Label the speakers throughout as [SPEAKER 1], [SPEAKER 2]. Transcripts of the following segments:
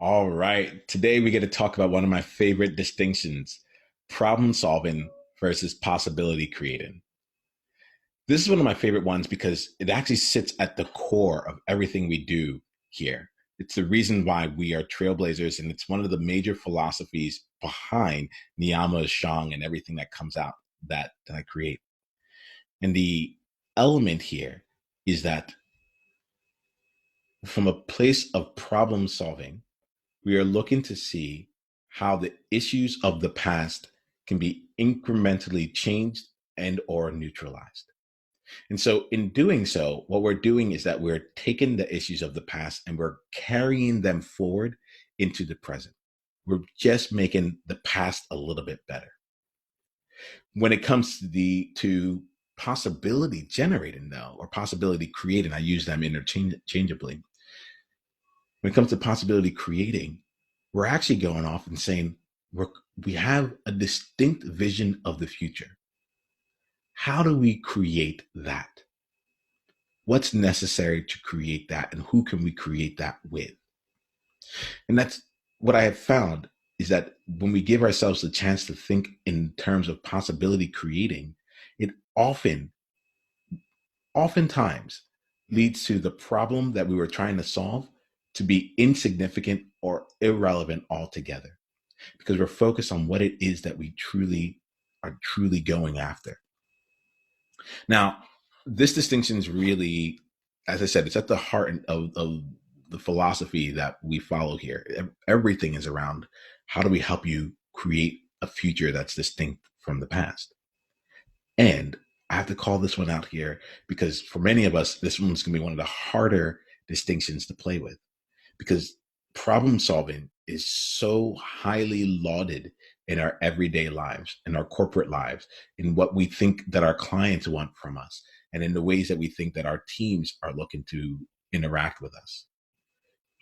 [SPEAKER 1] All right. Today we get to talk about one of my favorite distinctions, problem solving versus possibility creating. This is one of my favorite ones because it actually sits at the core of everything we do here. It's the reason why we are trailblazers, and it's one of the major philosophies behind Niyama Shang and everything that comes out that I create. And the element here is that from a place of problem solving, we are looking to see how the issues of the past can be incrementally changed and or neutralized. And so in doing so, what we're doing is that we're taking the issues of the past and we're carrying them forward into the present. We're just making the past a little bit better. When it comes to the to possibility generating though, or possibility creating, I use them interchangeably. When it comes to possibility creating, we're actually going off and saying we have a distinct vision of the future. How do we create that? What's necessary to create that, and who can we create that with? And that's what I have found is that when we give ourselves the chance to think in terms of possibility creating, it oftentimes leads to the problem that we were trying to solve to be insignificant or irrelevant altogether because we're focused on what it is that we truly are truly going after. Now, this distinction is really, as I said, it's at the heart of the philosophy that we follow here. Everything is around how do we help you create a future that's distinct from the past. And I have to call this one out here because for many of us, this one's going to be one of the harder distinctions to play with because problem solving is so highly lauded in our everyday lives, in our corporate lives, in what we think that our clients want from us, and in the ways that we think that our teams are looking to interact with us.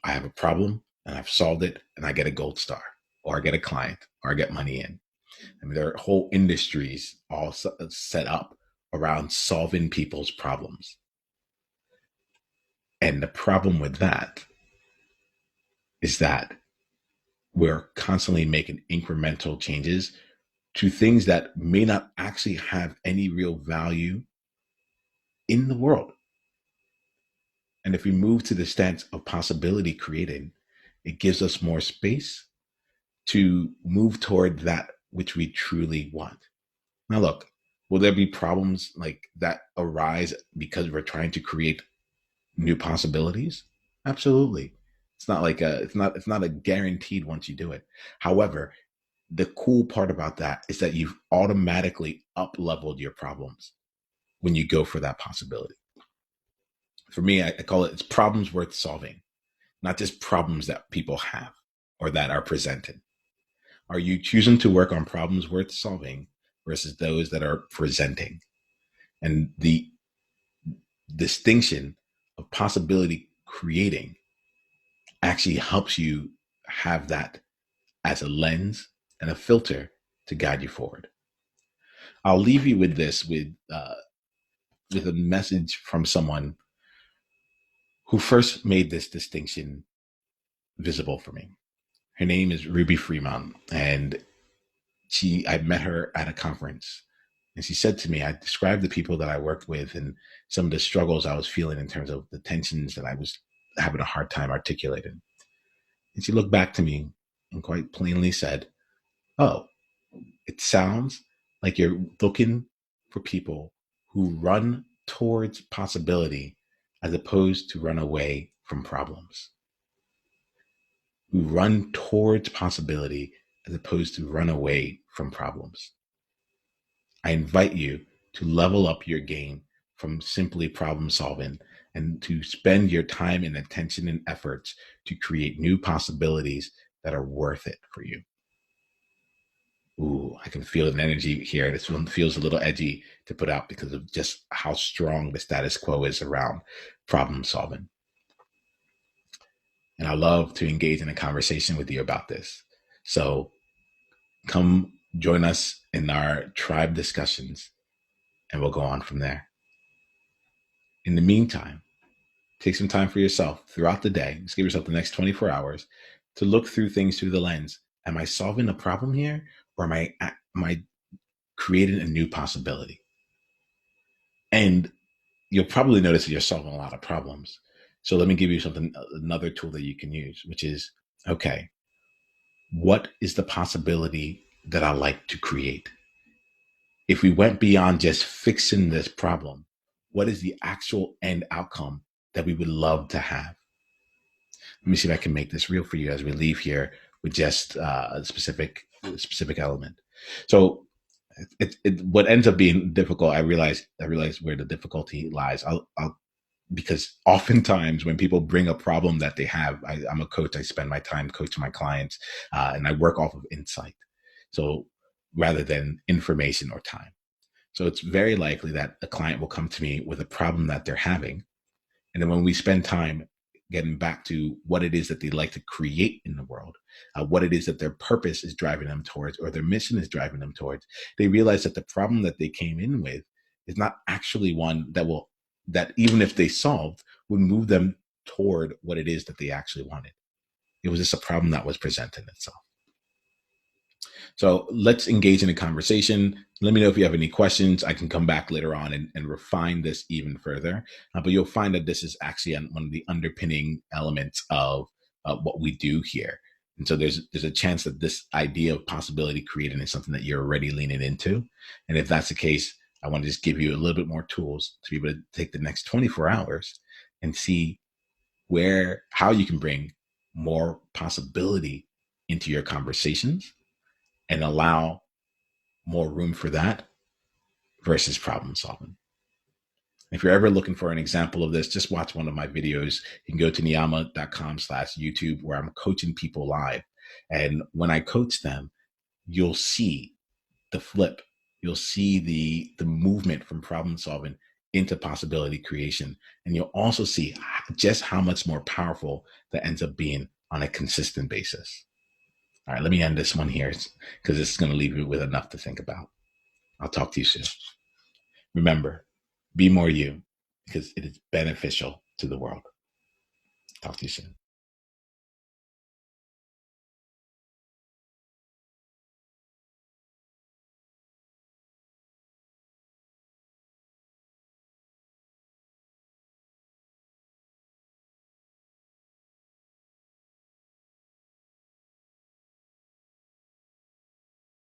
[SPEAKER 1] I have a problem and I've solved it and I get a gold star, or I get a client, or I get money in. I mean, there are whole industries all set up around solving people's problems. And the problem with that is that we're constantly making incremental changes to things that may not actually have any real value in the world. And if we move to the stance of possibility creating, it gives us more space to move toward that which we truly want. Now, look, will there be problems like that arise because we're trying to create new possibilities? Absolutely. It's not a guaranteed once you do it. However, the cool part about that is that you've automatically up leveled your problems when you go for that possibility. For me, I call it's problems worth solving, not just problems that people have or that are presented. Are you choosing to work on problems worth solving versus those that are presenting? And the distinction of possibility creating actually helps you have that as a lens and a filter to guide you forward. I'll leave you with this with a message from someone who first made this distinction visible for me. Her name is Ruby Fremont, and I met her at a conference, and she said to me, I described the people that I worked with and some of the struggles I was feeling in terms of the tensions that I was having a hard time articulating. And she looked back to me and quite plainly said, "Oh, it sounds like you're looking for people who run towards possibility as opposed to run away from problems, who run towards possibility as opposed to run away from problems." I invite you to level up your game from simply problem solving and to spend your time and attention and efforts to create new possibilities that are worth it for you. Ooh, I can feel an energy here. This one feels a little edgy to put out because of just how strong the status quo is around problem solving. And I love to engage in a conversation with you about this. So come join us in our tribe discussions and we'll go on from there. In the meantime, take some time for yourself throughout the day. Just give yourself the next 24 hours to look through things through the lens. Am I solving a problem here, or am I creating a new possibility? And you'll probably notice that you're solving a lot of problems. So let me give you another tool that you can use, which is, okay, what is the possibility that I like to create? If we went beyond just fixing this problem, what is the actual end outcome that we would love to have? Let me see if I can make this real for you as we leave here with just a specific element. So what ends up being difficult, I realize where the difficulty lies. Because oftentimes when people bring a problem that they have, I'm a coach. I spend my time coaching my clients, and I work off of insight. So rather than information or time. So it's very likely that a client will come to me with a problem that they're having. And then when we spend time getting back to what it is that they like to create in the world, what it is that their purpose is driving them towards, or their mission is driving them towards, they realize that the problem that they came in with is not actually one that even if they solved, would move them toward what it is that they actually wanted. It was just a problem that was presenting itself. So let's engage in a conversation. Let me know if you have any questions. I can come back later on and refine this even further. But you'll find that this is actually one of the underpinning elements of what we do here. And so there's a chance that this idea of possibility creating is something that you're already leaning into. And if that's the case, I want to just give you a little bit more tools to be able to take the next 24 hours and see how you can bring more possibility into your conversations and allow more room for that versus problem solving. If you're ever looking for an example of this, just watch one of my videos. You can go to niyama.com/YouTube, where I'm coaching people live. And when I coach them, you'll see the flip. You'll see the movement from problem solving into possibility creation. And you'll also see just how much more powerful that ends up being on a consistent basis. All right, let me end this one here because this is going to leave you with enough to think about. I'll talk to you soon. Remember, be more you, because it is beneficial to the world. Talk to you soon.